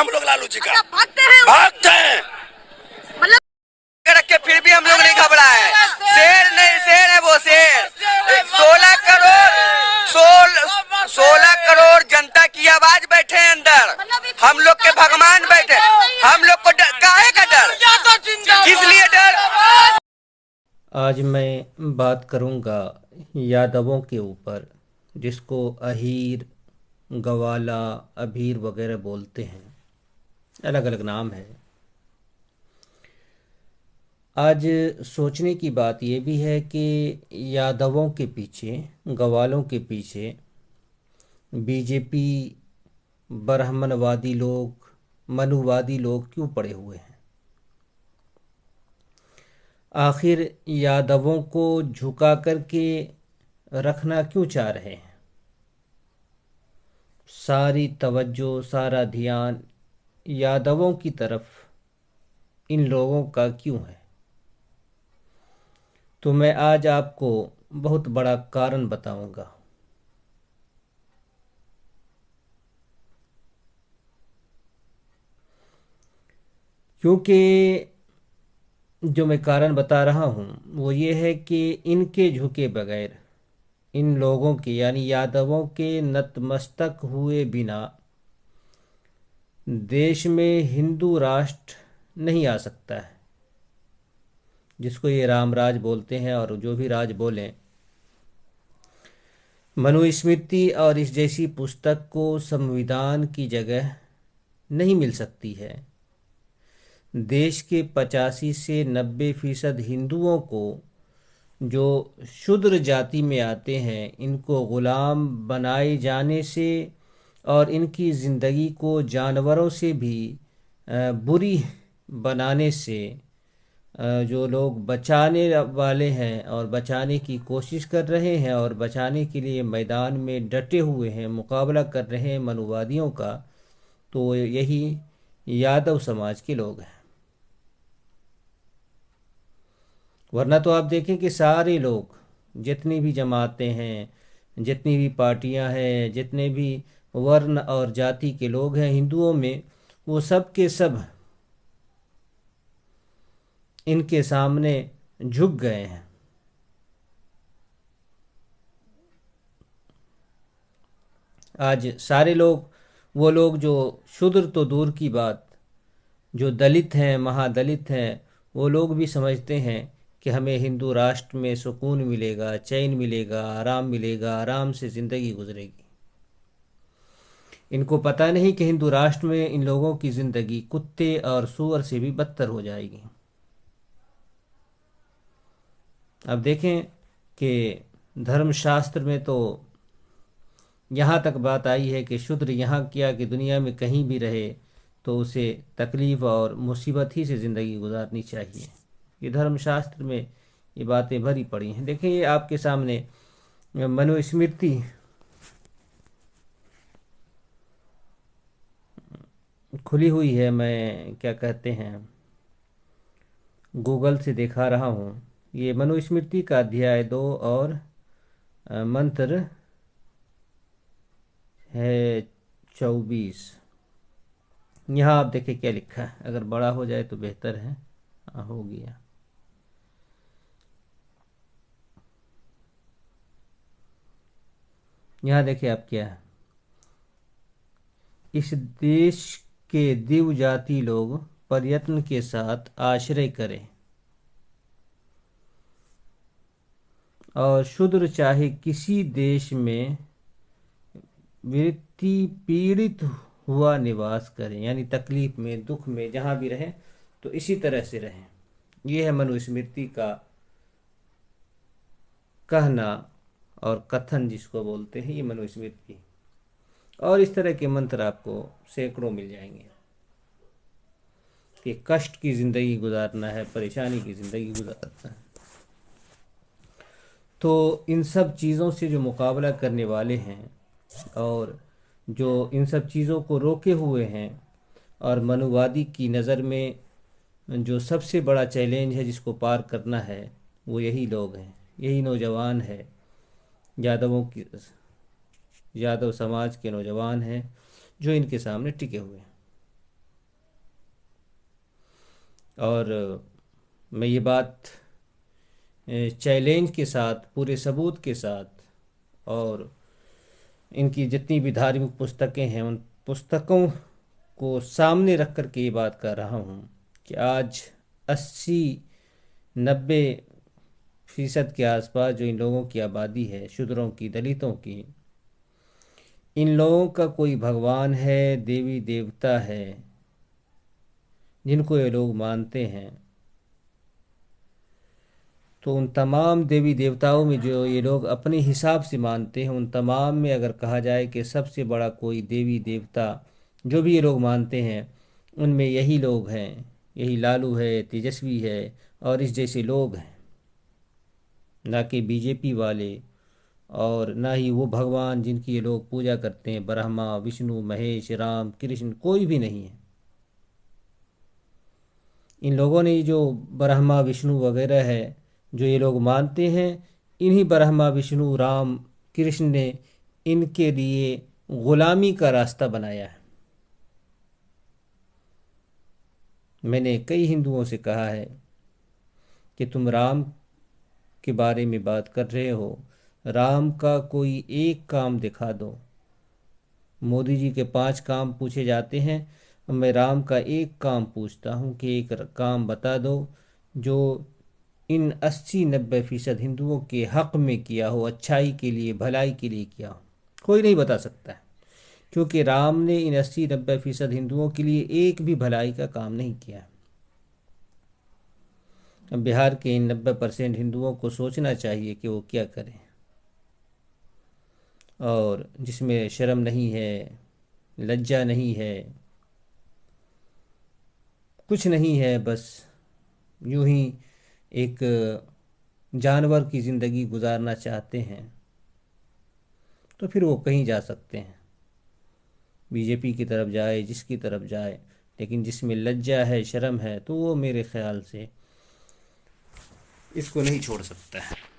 हम लोग लालू जी का भागते हैं भागते हैं। मतलब रख के फिर भी हम लोग नहीं घबराए। शेर नहीं, शेर है वो शेर। 16 करोड़ जनता की आवाज बैठे हैं अंदर। हम लोग के भगवान बैठे। हम लोग को काहे का डर, किस लिए डर? आज मैं बात करूंगा यादवों के ऊपर, जिसको अहीर, गवाला, अभीर वगैरह बोलते हैं, अलग अलग नाम है। आज सोचने की बात यह भी है कि यादवों के पीछे, गवालों के पीछे बीजेपी, ब्राह्मणवादी लोग, मनुवादी लोग क्यों पड़े हुए हैं। आखिर यादवों को झुका करके रखना क्यों चाह रहे हैं। सारी तवज्जो, सारा ध्यान यादवों की तरफ इन लोगों का क्यों है। तो मैं आज आपको बहुत बड़ा कारण बताऊंगा। क्योंकि जो मैं कारण बता रहा हूँ वो ये है कि इनके झुके बगैर, इन लोगों के यानी यादवों के नतमस्तक हुए बिना देश में हिंदू राष्ट्र नहीं आ सकता है, जिसको ये रामराज बोलते हैं। और जो भी राज बोलें, मनुस्मृति और इस जैसी पुस्तक को संविधान की जगह नहीं मिल सकती है। देश के 85 से 90% हिंदुओं को, जो शूद्र जाति में आते हैं, इनको गुलाम बनाए जाने से और इनकी ज़िंदगी को जानवरों से भी बुरी बनाने से जो लोग बचाने वाले हैं और बचाने की कोशिश कर रहे हैं और बचाने के लिए मैदान में डटे हुए हैं, मुकाबला कर रहे हैं मनुवादियों का, तो यही यादव समाज के लोग हैं। वरना तो आप देखें कि सारे लोग, जितनी भी जमातें हैं, जितनी भी पार्टियां हैं, जितने भी वर्ण और जाति के लोग हैं हिंदुओं में, वो सब के सब इनके सामने झुक गए हैं। आज सारे लोग, वो लोग जो शूद्र तो दूर की बात, जो दलित हैं, महादलित हैं, वो लोग भी समझते हैं कि हमें हिंदू राष्ट्र में सुकून मिलेगा, चैन मिलेगा, आराम मिलेगा, आराम से ज़िंदगी गुजरेगी। इनको पता नहीं कि हिंदू राष्ट्र में इन लोगों की ज़िंदगी कुत्ते और सूअर से भी बदतर हो जाएगी। अब देखें कि धर्मशास्त्र में तो यहाँ तक बात आई है कि शूद्र यहाँ क्या कि दुनिया में कहीं भी रहे तो उसे तकलीफ़ और मुसीबत ही से ज़िंदगी गुजारनी चाहिए। ये धर्मशास्त्र में ये बातें भरी पड़ी हैं। देखिए, ये आपके सामने मनुस्मृति खुली हुई है। मैं क्या कहते हैं, गूगल से दिखा रहा हूँ। ये मनुस्मृति का अध्याय 2 और मंत्र है 24। यहाँ आप देखिए क्या लिखा है। अगर बड़ा हो जाए तो बेहतर है। हो गया। यहाँ देखिए आप क्या है। इस देश के दिव जाति लोग प्रयत्न के साथ आश्रय करें और शूद्र चाहे किसी देश में वृत्ति पीड़ित हुआ निवास करें, यानी तकलीफ में, दुख में, जहाँ भी रहें तो इसी तरह से रहें। ये है मनुस्मृति का कहना और कथन, जिसको बोलते हैं ये मनुस्मृति। और इस तरह के मंत्र आपको सैकड़ों मिल जाएंगे कि कष्ट की ज़िंदगी गुजारना है, परेशानी की ज़िंदगी गुजारना है। तो इन सब चीज़ों से जो मुकाबला करने वाले हैं और जो इन सब चीज़ों को रोके हुए हैं, और मनुवादी की नज़र में जो सबसे बड़ा चैलेंज है जिसको पार करना है, वो यही लोग हैं, यही नौजवान है, यादव समाज के नौजवान हैं जो इनके सामने टिके हुए हैं। और मैं ये बात चैलेंज के साथ, पूरे सबूत के साथ, और इनकी जितनी भी धार्मिक पुस्तकें हैं उन पुस्तकों को सामने रख कर के ये बात कर रहा हूँ कि आज 80-90% के आसपास जो इन लोगों की आबादी है, शूद्रों की, दलितों की, इन लोगों का कोई भगवान है, देवी देवता है जिनको ये लोग मानते हैं। तो उन तमाम देवी देवताओं में जो ये लोग अपने हिसाब से मानते हैं, उन तमाम में अगर कहा जाए कि सबसे बड़ा कोई देवी देवता जो भी ये लोग मानते हैं, उनमें यही लोग हैं। यही लालू है, तेजस्वी है और इस जैसे लोग हैं, ना कि बीजेपी वाले, और ना ही वो भगवान जिनकी ये लोग पूजा करते हैं, ब्रह्मा, विष्णु, महेश, राम, कृष्ण, कोई भी नहीं है। इन लोगों ने जो ब्रह्मा, विष्णु वगैरह है जो ये लोग मानते हैं, इन्हीं ब्रह्मा, विष्णु, राम, कृष्ण ने इनके लिए गुलामी का रास्ता बनाया है। मैंने कई हिंदुओं से कहा है कि तुम राम के बारे में बात कर रहे हो, राम का कोई एक काम दिखा दो। मोदी जी के 5 काम पूछे जाते हैं, मैं राम का एक काम पूछता हूँ कि एक काम बता दो जो इन 80-90% हिंदुओं के हक में किया हो, अच्छाई के लिए, भलाई के लिए किया हो। कोई नहीं बता सकता है, क्योंकि राम ने इन 80-90% हिंदुओं के लिए एक भी भलाई का काम नहीं किया। अब बिहार के इन 90% हिंदुओं को सोचना चाहिए कि वो क्या करें, और जिसमें शर्म नहीं है, लज्जा नहीं है, कुछ नहीं है, बस यूं ही एक जानवर की ज़िंदगी गुजारना चाहते हैं, तो फिर वो कहीं जा सकते हैं, बीजेपी की तरफ जाए, जिसकी तरफ जाए। लेकिन जिसमें लज्जा है, शर्म है, तो वो मेरे ख्याल से इसको नहीं छोड़ सकता है।